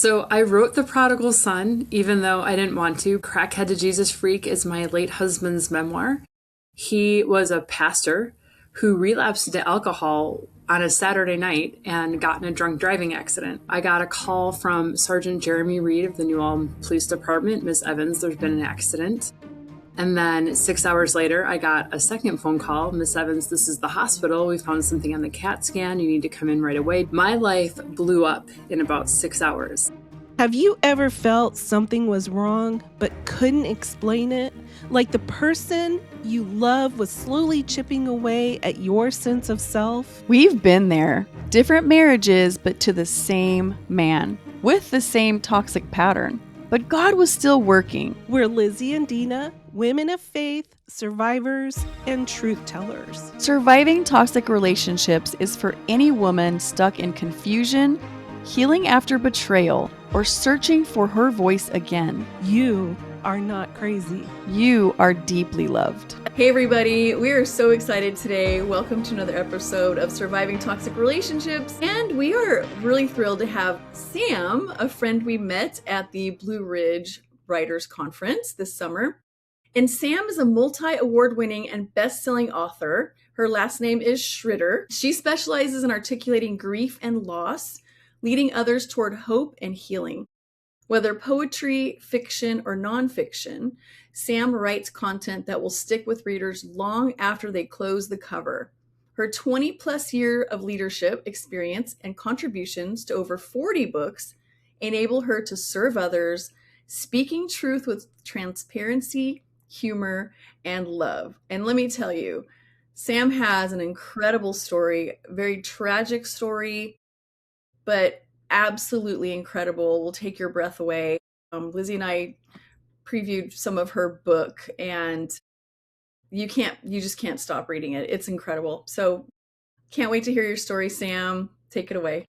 So I wrote The Prodigal Son, even though I didn't want to. Crackhead to Jesus Freak is my late husband's memoir. He was a pastor who relapsed into alcohol on a Saturday night and got in a drunk driving accident. I got a call from Sergeant Jeremy Reed of the New Ulm Police Department. Miss Evans, there's been an accident. And then 6 hours later, I got a second phone call. Miss Evans, this is the hospital. We found something on the CAT scan. You need to come in right away. My life blew up in about 6 hours. Have you ever felt something was wrong but couldn't explain it? Like the person you love was slowly chipping away at your sense of self? We've been there. Different marriages, but to the same man, with the same toxic pattern. But God was still working. We're Lizzie and Dina, women of faith, survivors, and truth tellers. Surviving toxic relationships is for any woman stuck in confusion, healing after betrayal, or searching for her voice again. You are not crazy. You are deeply loved. Hey everybody, we are so excited today. Welcome to another episode of Surviving Toxic Relationships. And we are really thrilled to have Sam, a friend we met at the Blue Ridge Writers Conference this summer. And Sam is a multi-award-winning and best-selling author. Her last name is Tschritter. She specializes in articulating grief and loss, leading others toward hope and healing. Whether poetry, fiction, or nonfiction, Sam writes content that will stick with readers long after they close the cover. Her 20-plus year of leadership experience and contributions to over 40 books enable her to serve others, speaking truth with transparency, humor, and love. And let me tell you, Sam has an incredible story, a very tragic story, but absolutely incredible. Will take your breath away. Lizzie and I previewed some of her book, and you just can't stop reading it. It's incredible. So can't wait to hear your story, Sam. Take it away.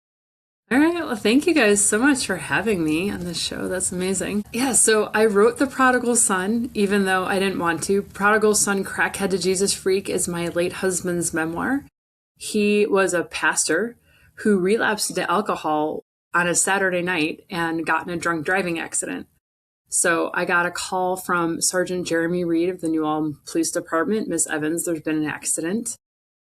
All right. Well, thank you guys so much for having me on this show. That's amazing. Yeah. So I wrote The Prodigal Son, even though I didn't want to. Prodigal Son, Crackhead to Jesus Freak is my late husband's memoir. He was a pastor who relapsed into alcohol on a Saturday night and got in a drunk driving accident. So I got a call from Sergeant Jeremy Reed of the New Ulm Police Department. Miss Evans, there's been an accident.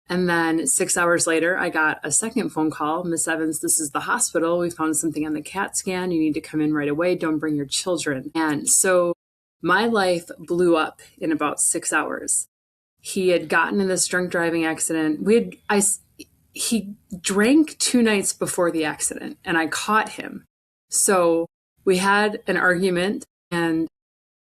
And then 6 hours later, I got a second phone call. Miss Evans, this is the hospital. We found something on the CAT scan. You need to come in right away. Don't bring your children. And so my life blew up in about 6 hours. He had gotten in this drunk driving accident. He drank 2 nights before the accident, and I caught him. So we had an argument, and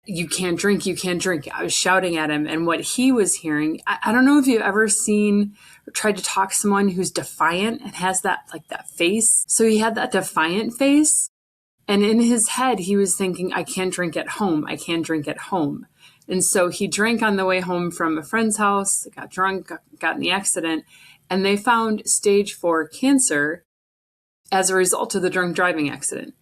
you can't drink, you can't drink. I was shouting at him, and what he was hearing, I don't know if you've ever seen or tried to talk to someone who's defiant and has that face. So he had that defiant face, and in his head, he was thinking, I can't drink at home. I can't drink at home. And so he drank on the way home from a friend's house, got drunk, got in the accident, and they found stage 4 cancer as a result of the drunk driving accident,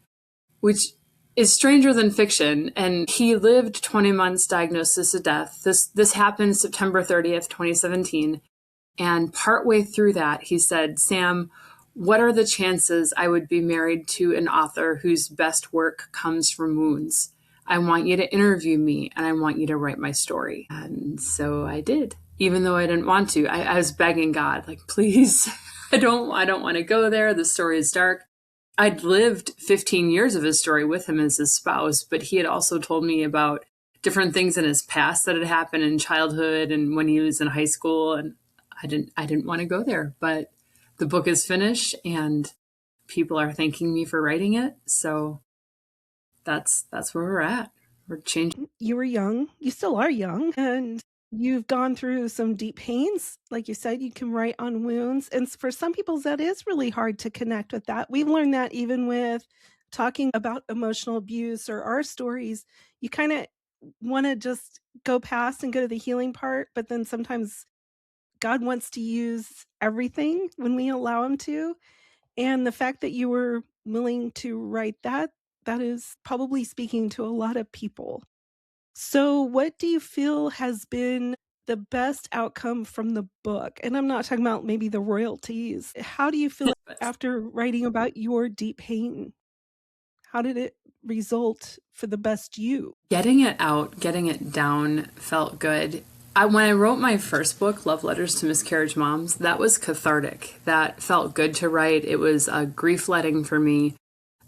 which is stranger than fiction. And he lived 20 months diagnosis of death. This happened September 30th, 2017. And partway through that, he said, Sam, what are the chances I would be married to an author whose best work comes from wounds? I want you to interview me, and I want you to write my story. And so I did. Even though I didn't want to, I was begging God, please, I don't want to go there. The story is dark. I'd lived 15 years of his story with him as his spouse, but he had also told me about different things in his past that had happened in childhood and when he was in high school. And I didn't want to go there, but the book is finished and people are thanking me for writing it. So that's where we're at. We're changing. You were young. You still are young. And you've gone through some deep pains. Like you said, you can write on wounds. And for some people, that is really hard to connect with that. We've learned that even with talking about emotional abuse or our stories, you kind of want to just go past and go to the healing part. But then sometimes God wants to use everything when we allow him to. And the fact that you were willing to write that is probably speaking to a lot of people. So what do you feel has been the best outcome from the book? And I'm not talking about maybe the royalties. How do you feel after writing about your deep pain? How did it result for the best you? Getting it out, getting it down felt good. When I wrote my first book, Love Letters to Miscarriage Moms, that was cathartic. That felt good to write. It was a grief letting for me.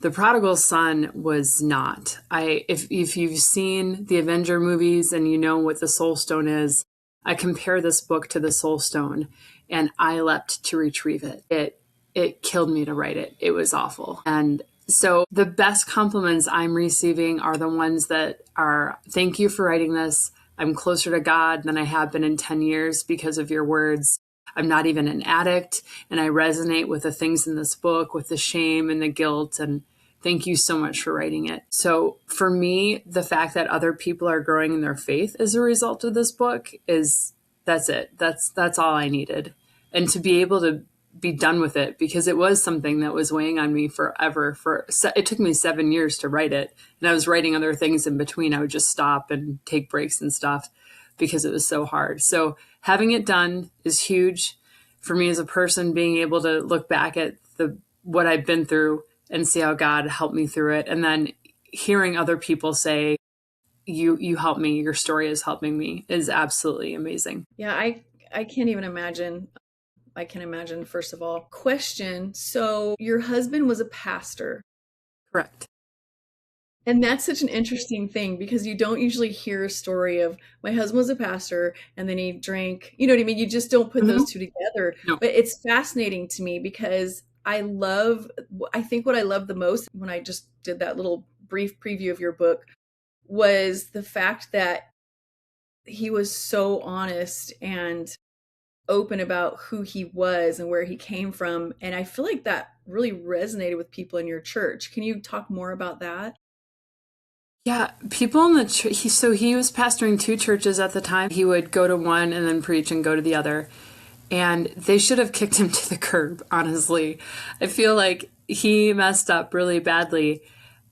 The Prodigal Son was not. If you've seen the Avenger movies and you know what the Soul Stone is, I compare this book to the Soul Stone, and I leapt to retrieve it. It killed me to write it. It was awful. And so the best compliments I'm receiving are the ones that are, thank you for writing this. I'm closer to God than I have been in 10 years because of your words. I'm not even an addict, and I resonate with the things in this book, with the shame and the guilt, and thank you so much for writing it. So for me, the fact that other people are growing in their faith as a result of this book that's it. That's all I needed. And to be able to be done with it, because it was something that was weighing on me forever. It took me 7 years to write it, and I was writing other things in between. I would just stop and take breaks and stuff because it was so hard. So having it done is huge for me as a person, being able to look back at what I've been through and see how God helped me through it. And then hearing other people say, you helped me, your story is helping me, is absolutely amazing. Yeah, I can't even imagine. I can imagine, first of all. Question. So your husband was a pastor. Correct. And that's such an interesting thing, because you don't usually hear a story of my husband was a pastor and then he drank, you know what I mean? You just don't put those two together. No. But it's fascinating to me, because I think what I love the most when I just did that little brief preview of your book was the fact that he was so honest and open about who he was and where he came from. And I feel like that really resonated with people in your church. Can you talk more about that? Yeah, people in the church, he was pastoring 2 churches at the time. He would go to one and then preach and go to the other. And they should have kicked him to the curb, honestly. I feel like he messed up really badly.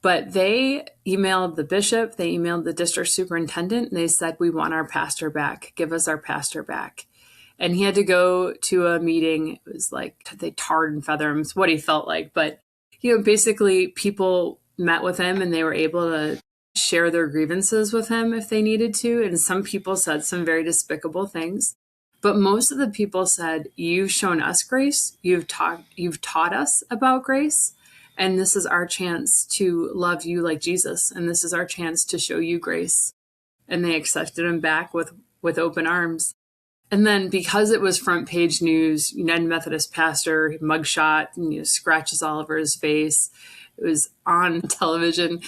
But they emailed the bishop, they emailed the district superintendent, and they said, we want our pastor back. Give us our pastor back. And he had to go to a meeting. It was like they tarred and feather him. It's what he felt like. But, basically people met with him and they were able to share their grievances with him if they needed to. And some people said some very despicable things. But most of the people said, you've shown us grace. You've taught us about grace. And this is our chance to love you like Jesus. And this is our chance to show you grace. And they accepted him back with open arms. And then because it was front page news, United Methodist pastor, mugshot, and scratches all over his face. It was on television.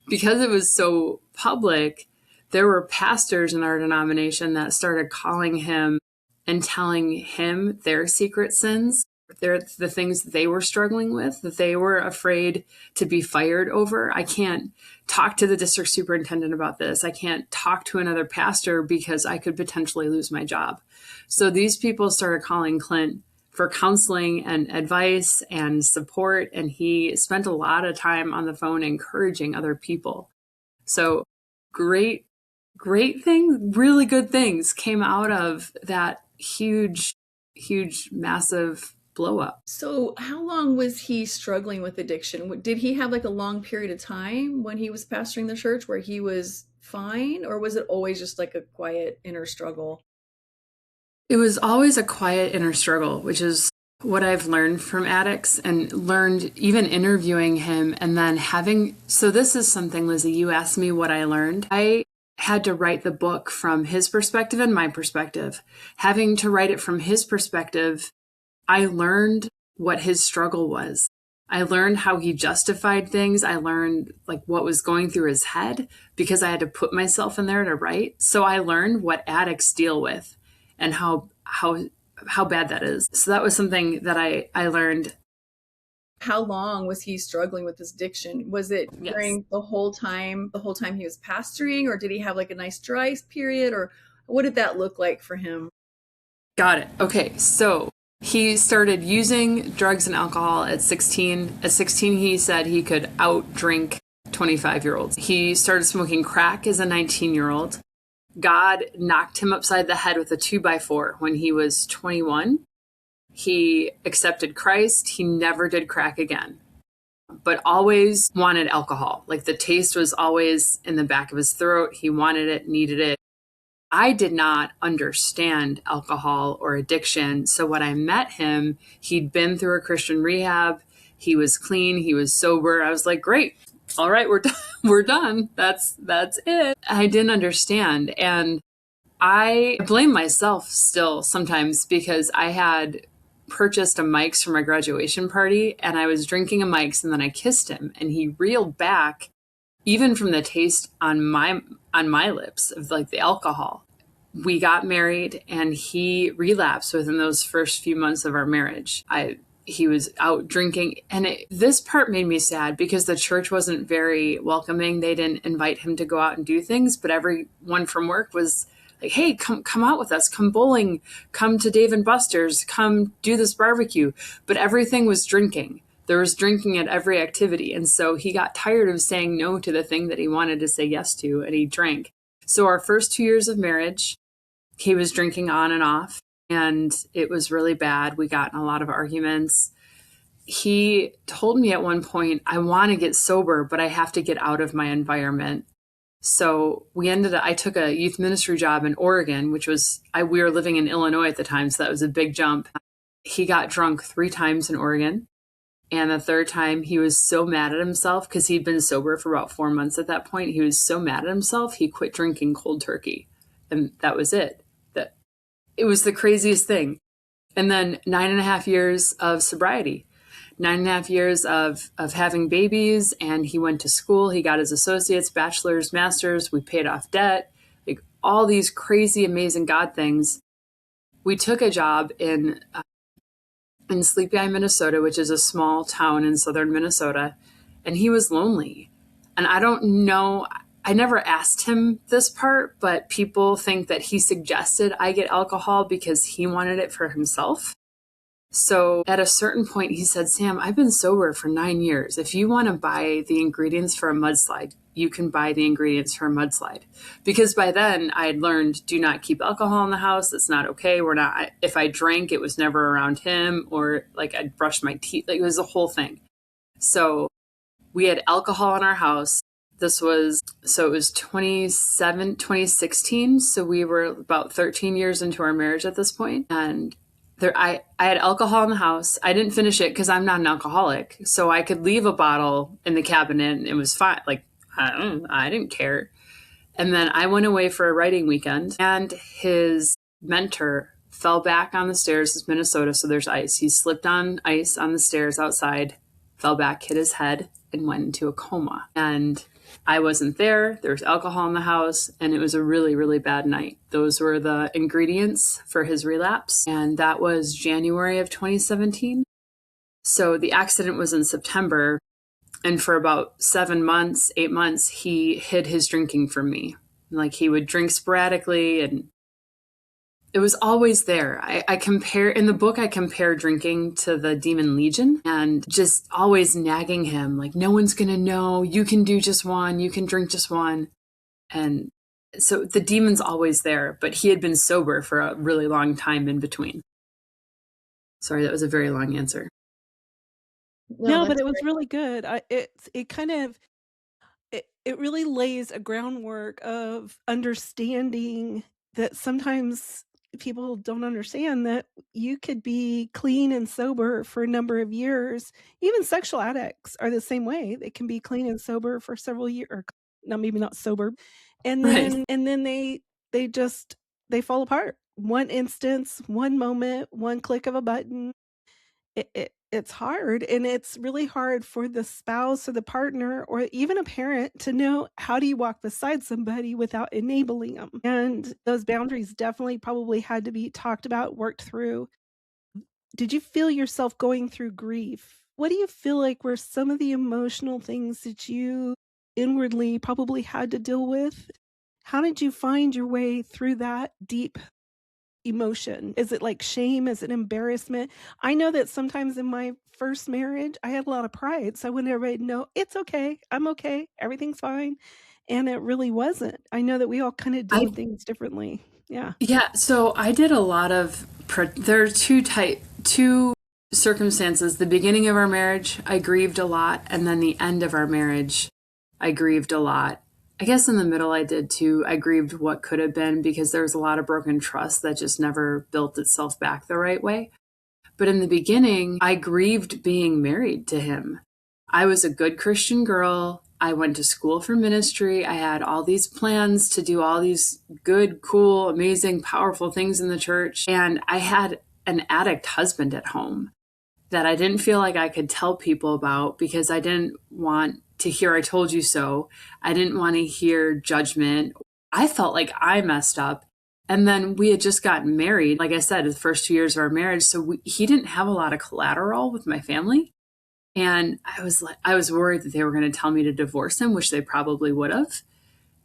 Because it was so public, there were pastors in our denomination that started calling him and telling him their secret sins, the things that they were struggling with, that they were afraid to be fired over. I can't talk to the district superintendent about this. I can't talk to another pastor because I could potentially lose my job. So these people started calling Clint for counseling and advice and support, and he spent a lot of time on the phone encouraging other people. So great things, really good things came out of that huge, massive blow up. So how long was he struggling with addiction? Did he have like a long period of time when he was pastoring the church where he was fine, or was it always just like a quiet inner struggle? It was always a quiet inner struggle, which is what I've learned from addicts, and learned even interviewing him and then so this is something, Lizzie, you asked me what I learned. I had to write the book from his perspective and my perspective. Having to write it from his perspective, I learned what his struggle was. I learned how he justified things. I learned like what was going through his head because I had to put myself in there to write. So I learned what addicts deal with and how bad that is. So that was something that I learned. How long was he struggling with this addiction? Was it during the whole time he was pastoring, or did he have like a nice dry period, or what did that look like for him? Got it. Okay. So he started using drugs and alcohol at 16. At 16, he said he could out-drink 25-year-olds. He started smoking crack as a 19-year-old. God knocked him upside the head with a 2x4 when he was 21. He accepted Christ. He never did crack again. but always wanted alcohol. Like the taste was always in the back of his throat. He wanted it, needed it. I did not understand alcohol or addiction. So when I met him, he'd been through a Christian rehab. He was clean. He was sober. I was like, great. All right, we're done. We're done. That's it. I didn't understand. And I blame myself still sometimes because I had purchased a Mike's for my graduation party and I was drinking a Mike's and then I kissed him and he reeled back even from the taste on my lips of like the alcohol. We got married and he relapsed within those first few months of our marriage. He was out drinking and this part made me sad because the church wasn't very welcoming. They didn't invite him to go out and do things, but everyone from work was like, hey, come out with us, come bowling, come to Dave and Buster's, come do this barbecue. But everything was drinking. There was drinking at every activity. And so he got tired of saying no to the thing that he wanted to say yes to, and he drank. So our first 2 years of marriage, he was drinking on and off, and it was really bad. We got in a lot of arguments. He told me at one point, I want to get sober, but I have to get out of my environment. So I took a youth ministry job in Oregon, which was, we were living in Illinois at the time, so that was a big jump. He got drunk 3 times in Oregon. And the third time he was so mad at himself because he'd been sober for about 4 months at that point. He was so mad at himself, he quit drinking cold turkey. And that was it. It was the craziest thing. And then 9.5 years of sobriety, 9.5 years of having babies. And he went to school. He got his associates, bachelor's, master's. We paid off debt, like all these crazy, amazing God things. We took a job in Sleepy Eye, Minnesota, which is a small town in southern Minnesota. And he was lonely. And I don't know, I never asked him this part, but people think that he suggested I get alcohol because he wanted it for himself. So at a certain point, he said, Sam, I've been sober for 9 years. If you want to buy the ingredients for a mudslide, you can buy the ingredients for a mudslide. Because by then I had learned, do not keep alcohol in the house. It's not okay. If I drank, it was never around him, or like I'd brush my teeth. Like it was a whole thing. So we had alcohol in our house. It was 2016. So we were about 13 years into our marriage at this point. And I had alcohol in the house. I didn't finish it because I'm not an alcoholic. So I could leave a bottle in the cabinet and it was fine. Like, I didn't care. And then I went away for a writing weekend and his mentor fell back on the stairs. It's Minnesota, so there's ice. He slipped on ice on the stairs outside, fell back, hit his head, and went into a coma. And I wasn't there. There was alcohol in the house, and it was a really, really bad night. Those were the ingredients for his relapse, and that was January of 2017. So the accident was in September, and for about 8 months, he hid his drinking from me. Like he would drink sporadically, and it was always there. I compare drinking to the demon legion and just always nagging him, like, no one's going to know. You can do just one. You can drink just one. And so the demon's always there, but he had been sober for a really long time in between. Sorry, that was a very long answer. No, but it was really good. It really lays a groundwork of understanding that sometimes people don't understand that you could be clean and sober for a number of years. Even sexual addicts are the same way. They can be clean and sober for several years, or maybe not sober. And then they fall apart. One instance, one moment, one click of a button. It's hard, and it's really hard for the spouse or the partner or even a parent to know, how do you walk beside somebody without enabling them? And those boundaries definitely probably had to be talked about, worked through. Did you feel yourself going through grief? What do you feel like were some of the emotional things that you inwardly probably had to deal with? How did you find your way through that deep emotion? Is it like shame? Is it embarrassment? I know that sometimes in my first marriage, I had a lot of pride. So I wanted everybody to know, it's okay. I'm okay. Everything's fine. And it really wasn't. I know that we all kind of do things differently. Yeah. Yeah. So I did a lot of, there are two circumstances. The beginning of our marriage, I grieved a lot. And then the end of our marriage, I grieved a lot. I guess in the middle I did too. I grieved what could have been because there was a lot of broken trust that just never built itself back the right way. But in the beginning, I grieved being married to him. I was a good Christian girl. I went to school for ministry. I had all these plans to do all these good, cool, amazing, powerful things in the church. And I had an addict husband at home that I didn't feel like I could tell people about because I didn't want to hear I told you so. I didn't want to hear judgment. I felt like I messed up. And then we had just gotten married, like I said, the first 2 years of our marriage. So he didn't have a lot of collateral with my family. And I was worried that they were going to tell me to divorce him, which they probably would have.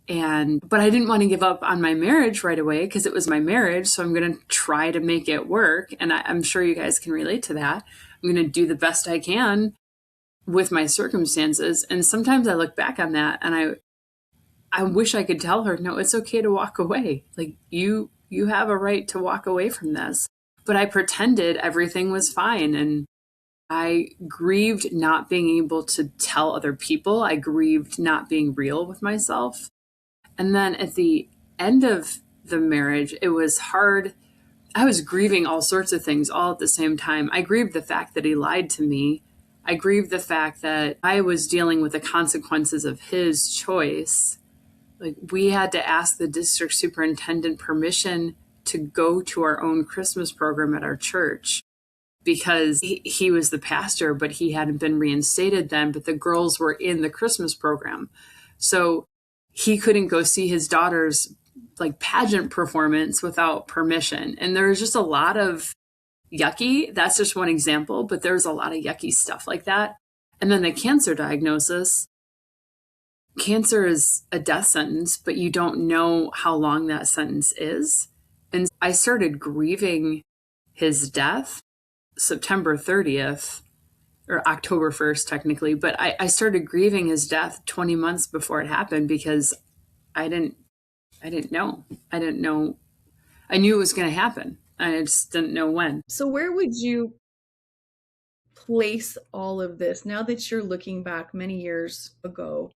But I didn't want to give up on my marriage right away because it was my marriage. So I'm going to try to make it work. And I'm sure you guys can relate to that. I'm going to do the best I can with my circumstances. And sometimes I look back on that and I wish I could tell her, no, it's okay to walk away. Like you have a right to walk away from this. But I pretended everything was fine. And I grieved not being able to tell other people. I grieved not being real with myself. And then at the end of the marriage, it was hard. I was grieving all sorts of things all at the same time. I grieved the fact that he lied to me. I grieved the fact that I was dealing with the consequences of his choice. Like we had to ask the district superintendent permission to go to our own Christmas program at our church because he was the pastor, but he hadn't been reinstated then, but the girls were in the Christmas program. So he couldn't go see his daughter's like pageant performance without permission. And there was just a lot of yucky. That's just one example, but there's a lot of yucky stuff like that. And then the cancer diagnosis. Cancer is a death sentence, but you don't know how long that sentence is. And I started grieving his death September 30th or October 1st, technically. But I started grieving his death 20 months before it happened because I didn't know. I didn't know. I knew it was going to happen. I just didn't know when. So where would you place all of this now that you're looking back many years ago,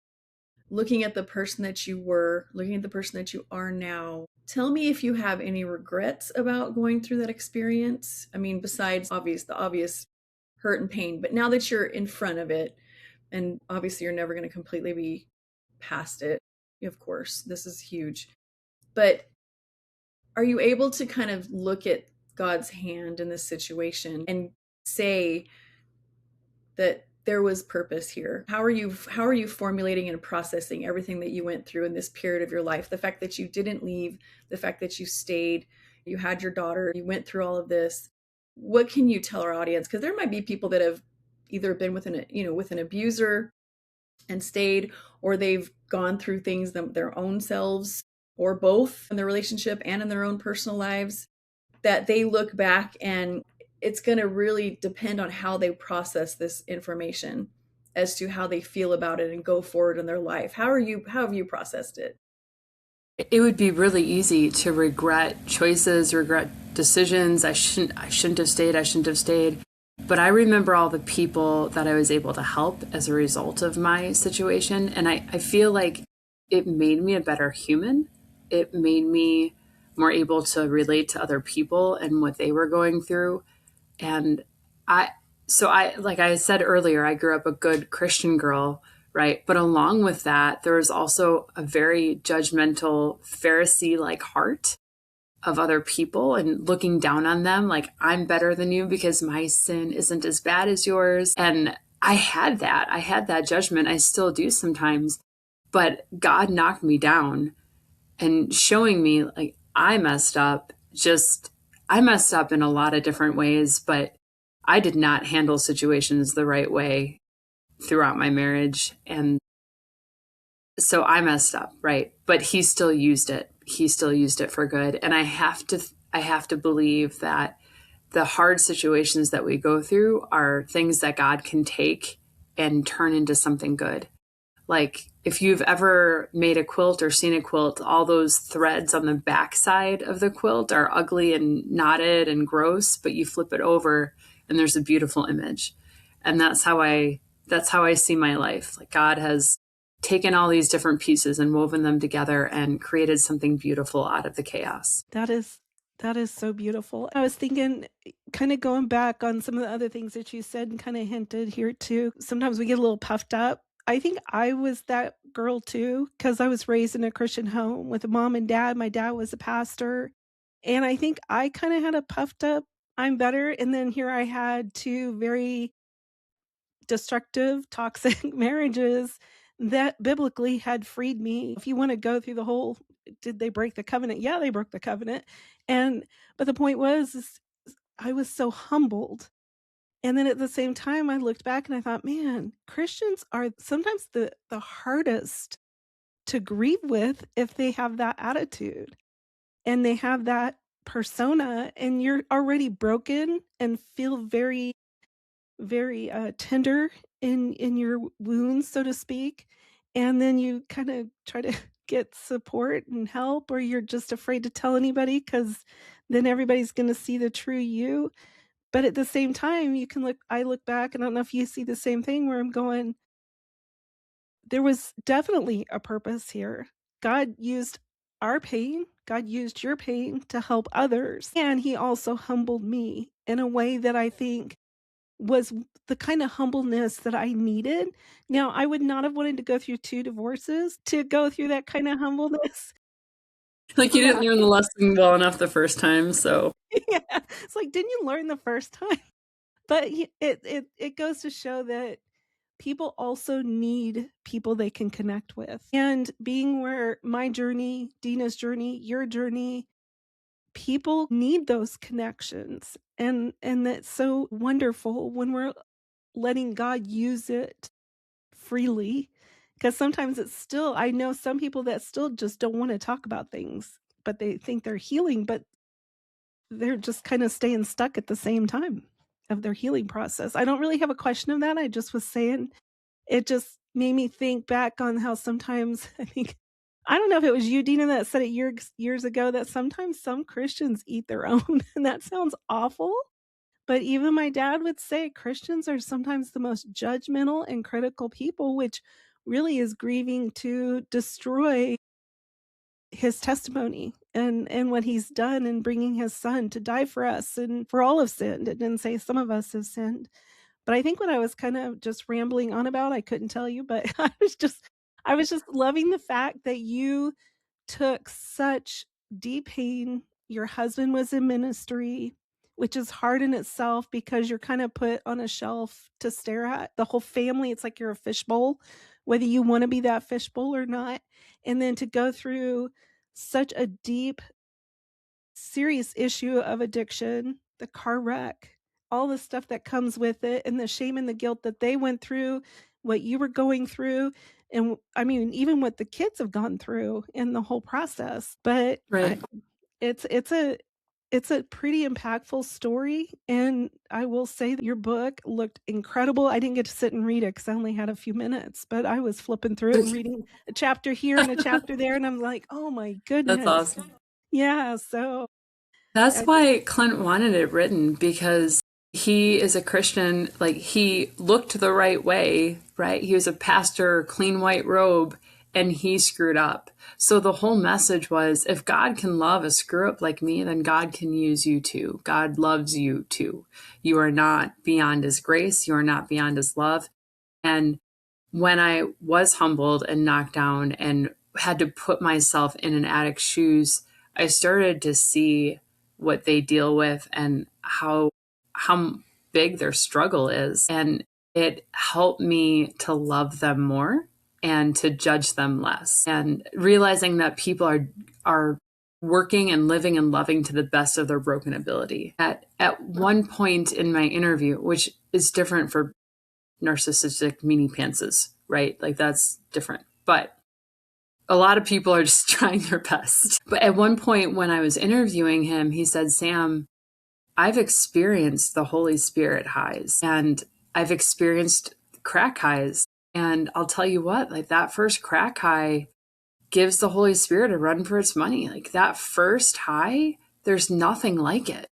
looking at the person that you were, looking at the person that you are now? Tell me if you have any regrets about going through that experience. I mean, besides the obvious hurt and pain, but now that you're in front of it, and obviously you're never going to completely be past it, of course, this is huge. But are you able to kind of look at God's hand in this situation and say that there was purpose here? How are you formulating and processing everything that you went through in this period of your life? The fact that you didn't leave, the fact that you stayed, you had your daughter, you went through all of this. What can you tell our audience? Because there might be people that have either been with an abuser and stayed, or they've gone through things their own selves, or both in their relationship and in their own personal lives, that they look back and it's going to really depend on how they process this information as to how they feel about it and go forward in their life. How have you processed it? It would be really easy to regret choices, regret decisions. I shouldn't have stayed. But I remember all the people that I was able to help as a result of my situation. And I feel like it made me a better human. It made me more able to relate to other people and what they were going through. And like I said earlier, I grew up a good Christian girl, right? But along with that, there was also a very judgmental Pharisee-like heart of other people and looking down on them like I'm better than you because my sin isn't as bad as yours. And I had that judgment. I still do sometimes, but God knocked me down and showing me like I messed up in a lot of different ways, but I did not handle situations the right way throughout my marriage. And so I messed up, right? But he still used it. He still used it for good. And I have to believe that the hard situations that we go through are things that God can take and turn into something good. Like if you've ever made a quilt or seen a quilt, all those threads on the back side of the quilt are ugly and knotted and gross, but you flip it over and there's a beautiful image. And that's how I see my life. Like God has taken all these different pieces and woven them together and created something beautiful out of the chaos. That is so beautiful. I was thinking, kind of going back on some of the other things that you said and kind of hinted here too. Sometimes we get a little puffed up. I think I was that girl too, because I was raised in a Christian home with a mom and dad. My dad was a pastor. And I think I kind of had a puffed up, I'm better. And then here I had two very destructive, toxic marriages that biblically had freed me. If you want to go through the whole, did they break the covenant? Yeah, they broke the covenant. But the point was, is I was so humbled. And then at the same time, I looked back and I thought, man, Christians are sometimes the hardest to grieve with if they have that attitude and they have that persona, and you're already broken and feel very very tender in your wounds, so to speak, and then you kind of try to get support and help, or you're just afraid to tell anybody because then everybody's going to see the true you. But at the same time, you can look. I look back, and I don't know if you see the same thing, where I'm going, there was definitely a purpose here. God used our pain. God used your pain to help others, and He also humbled me in a way that I think was the kind of humbleness that I needed. Now, I would not have wanted to go through 2 divorces to go through that kind of humbleness. Like you Yeah. didn't learn the lesson well enough the first time, so Yeah. It's like, didn't you learn the first time? But it goes to show that people also need people they can connect with. And being where my journey, Dina's journey, your journey, people need those connections. And that's so wonderful when we're letting God use it freely, because sometimes it's still, I know some people that still just don't wanna talk about things, but they think they're healing, but they're just kinda staying stuck at the same time of their healing process. I don't really have a question of that, I just was saying, it just made me think back on how sometimes I think, I don't know if it was you, Dina, that said it years ago, that sometimes some Christians eat their own, and that sounds awful. But even my dad would say Christians are sometimes the most judgmental and critical people, which really is grieving to destroy his testimony and what he's done in bringing his son to die for us and for all have sinned. It didn't say some of us have sinned. But I think what I was kind of just rambling on about, I couldn't tell you, but I was just loving the fact that you took such deep pain. Your husband was in ministry, which is hard in itself because you're kind of put on a shelf to stare at. The whole family, it's like you're a fishbowl, whether you want to be that fishbowl or not. And then to go through such a deep, serious issue of addiction, the car wreck, all the stuff that comes with it, and the shame and the guilt that they went through, what you were going through, and I mean, even what the kids have gone through in the whole process. But right. it's it's a pretty impactful story, and I will say that your book looked incredible. I didn't get to sit and read it because I only had a few minutes, but I was flipping through it and reading a chapter here and a chapter there, and I'm like, oh my That's goodness. awesome. Yeah, so That's I why Clint wanted it written, because he is a Christian. Like he looked the right way, right? He was a pastor, clean white robe, and he screwed up. So the whole message was, if God can love a screw up like me, then God can use you too. God loves you too. You are not beyond his grace. You are not beyond his love. And when I was humbled and knocked down and had to put myself in an addict's shoes, I started to see what they deal with and how big their struggle is. And it helped me to love them more and to judge them less. And realizing that people are working and living and loving to the best of their broken ability. At one point in my interview, which is different for narcissistic meanie pantses, right? Like that's different. But a lot of people are just trying their best. But at one point when I was interviewing him, he said, Sam, I've experienced the Holy Spirit highs and I've experienced crack highs. And I'll tell you what, like that first crack high gives the Holy Spirit a run for its money. Like that first high, there's nothing like it.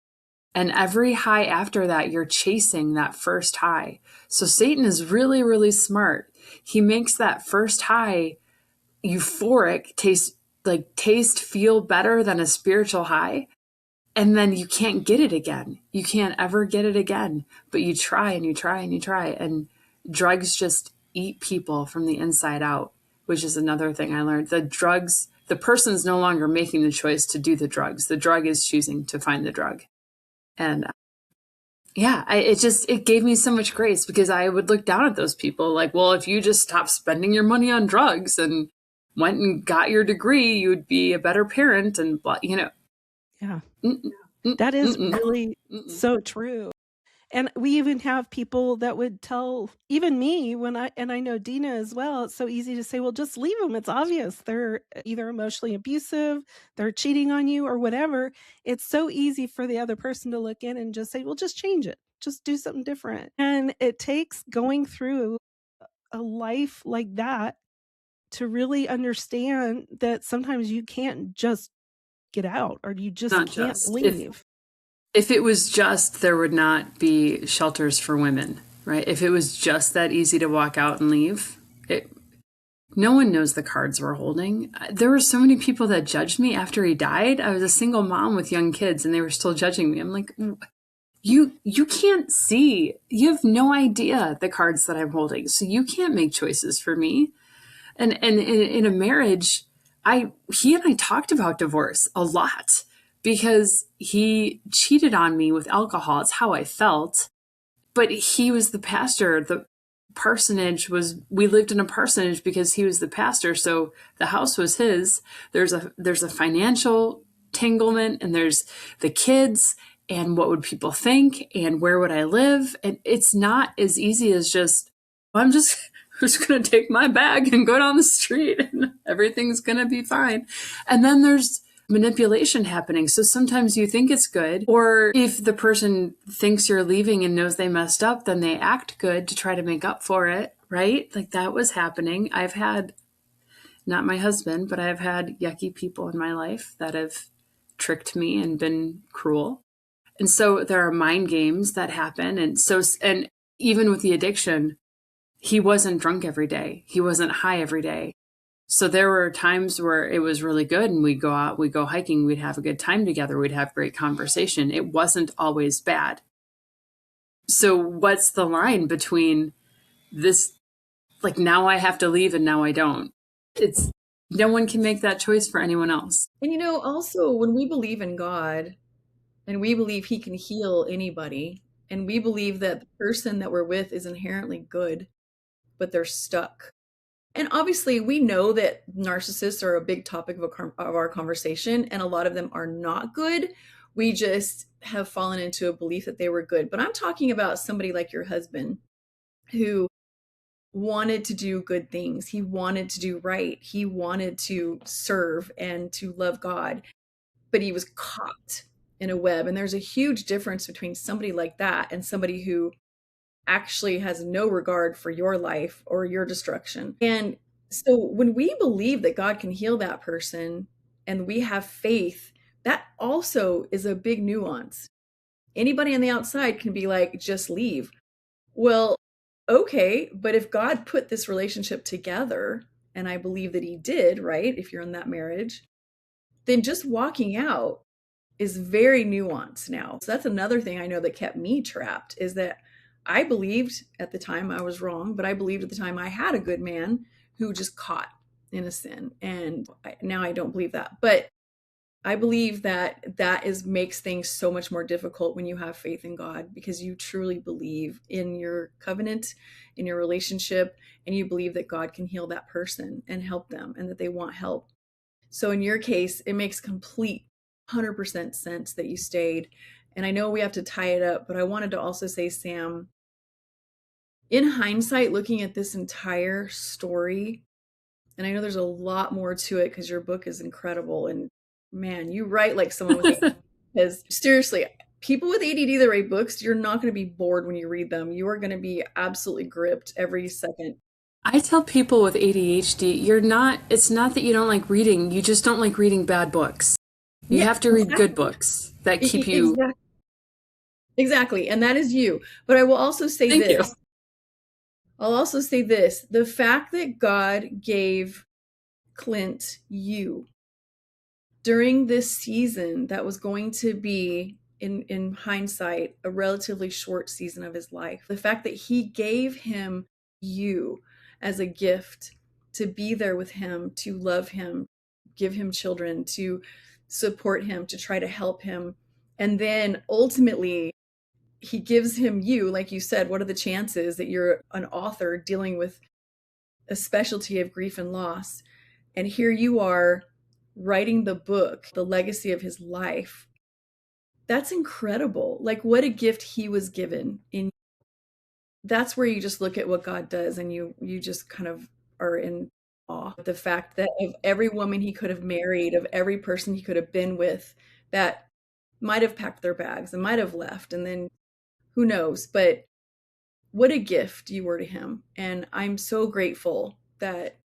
And every high after that, you're chasing that first high. So Satan is really, really smart. He makes that first high euphoric, taste, feel better than a spiritual high. And then you can't get it again. You can't ever get it again. But you try and you try and you try. And drugs just eat people from the inside out, which is another thing I learned. The person's no longer making the choice to do the drugs. The drug is choosing to find the drug. And it gave me so much grace, because I would look down at those people like, well, if you just stopped spending your money on drugs and went and got your degree, you would be a better parent and blah, Yeah. That is really so true. And we even have people that would tell even me and I know Dina as well, it's so easy to say, well, just leave them. It's obvious. They're either emotionally abusive, they're cheating on you or whatever. It's so easy for the other person to look in and just say, well, just change it. Just do something different. And it takes going through a life like that to really understand that sometimes you can't just get out, or you just can't leave. If it was just, there would not be shelters for women, right? If it was just that easy to walk out and leave, no one knows the cards we're holding. There were so many people that judged me after he died. I was a single mom with young kids and they were still judging me. I'm like, you can't see. You have no idea the cards that I'm holding. So you can't make choices for me. And in a marriage, he and I talked about divorce a lot, because he cheated on me with alcohol. It's how I felt. But he was the pastor. We lived in a parsonage because he was the pastor. So the house was his. There's a financial entanglement, and there's the kids, and what would people think, and where would I live? And it's not as easy as just, I'm just going to take my bag and go down the street and everything's going to be fine. And then there's manipulation happening. So sometimes you think it's good, or if the person thinks you're leaving and knows they messed up, then they act good to try to make up for it, right? Like that was happening. I've had, not my husband, but I've had yucky people in my life that have tricked me and been cruel. And so there are mind games that happen. And even with the addiction, he wasn't drunk every day. He wasn't high every day. So there were times where it was really good, and we'd go out, we'd go hiking, we'd have a good time together, we'd have great conversation. It wasn't always bad. So what's the line between this, like, now I have to leave and now I don't? It's, no one can make that choice for anyone else. And also when we believe in God and we believe he can heal anybody, and we believe that the person that we're with is inherently good, but they're stuck. And obviously we know that narcissists are a big topic of our conversation, and a lot of them are not good. We just have fallen into a belief that they were good. But I'm talking about somebody like your husband who wanted to do good things. He wanted to do right. He wanted to serve and to love God, but he was caught in a web. And there's a huge difference between somebody like that and somebody who actually has no regard for your life or your destruction. And so when we believe that God can heal that person and we have faith, that also is a big nuance. Anybody on the outside can be like, just leave. Well, okay, but if God put this relationship together, and I believe that he did, right? If you're in that marriage, then just walking out is very nuanced now. So that's another thing I know that kept me trapped, is that I believed at the time I was wrong, but I believed at the time I had a good man who just caught in a sin. And now I don't believe that. But I believe that makes things so much more difficult when you have faith in God, because you truly believe in your covenant, in your relationship, and you believe that God can heal that person and help them, and that they want help. So in your case, it makes complete 100% sense that you stayed. And I know we have to tie it up, but I wanted to also say, Sam, in hindsight, looking at this entire story, and I know there's a lot more to it because your book is incredible, and man, you write like someone with ADD. Because seriously, people with ADD that write books, you're not going to be bored when you read them. You are going to be absolutely gripped every second. I tell people with ADHD, it's not that you don't like reading, you just don't like reading bad books. You have to read good books that keep you Exactly. And that is you. But I will also say Thank you. this. I'll also say this. The fact that God gave Clint you during this season that was going to be, in hindsight, a relatively short season of his life. The fact that he gave him you as a gift to be there with him, to love him, give him children, to support him, to try to help him. And then ultimately, he gives him you, like you said. What are the chances that you're an author dealing with a specialty of grief and loss? And here you are writing the book, the legacy of his life. That's incredible. Like, what a gift he was given. That's where you just look at what God does, and you just kind of are in awe. The fact that of every woman he could have married, of every person he could have been with, that might have packed their bags and might have left, and then who knows, but what a gift you were to him. And I'm so grateful that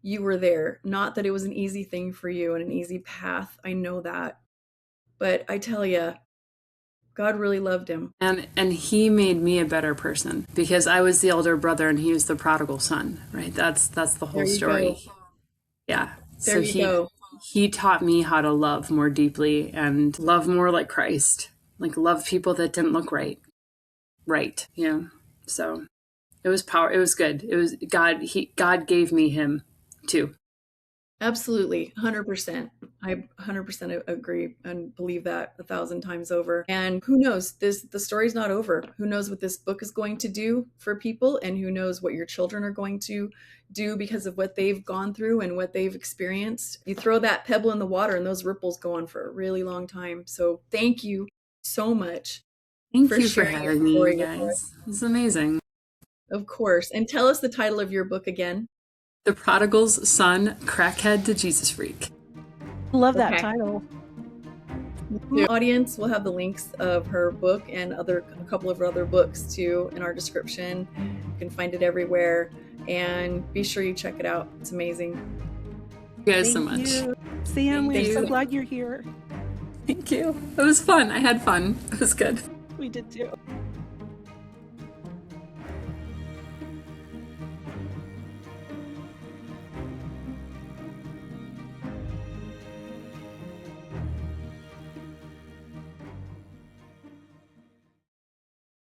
you were there. Not that it was an easy thing for you and an easy path. I know that. But I tell you, God really loved him. And he made me a better person because I was the elder brother and he was the prodigal son, right? That's the whole story. Go. Yeah. There you go. He taught me how to love more deeply and love more like Christ, like love people that didn't look right. So it was power. It was good. It was God gave me him too. Absolutely. 100%. I 100% agree and believe that 1,000 times over. And who knows, the story's not over. Who knows what this book is going to do for people, and who knows what your children are going to do because of what they've gone through and what they've experienced. You throw that pebble in the water and those ripples go on for a really long time. So thank you so much. Thank you for having me, guys. It's amazing. Of course. And tell us the title of your book again. The Prodigal's Son, Crackhead to Jesus Freak. Love that title. The audience will have the links of her book and a couple of her other books too in our description. You can find it everywhere, and be sure you check it out. It's amazing. Thank you guys so much. Sam, we're so glad you're here. Thank you. It was fun. I had fun. It was good. We did too.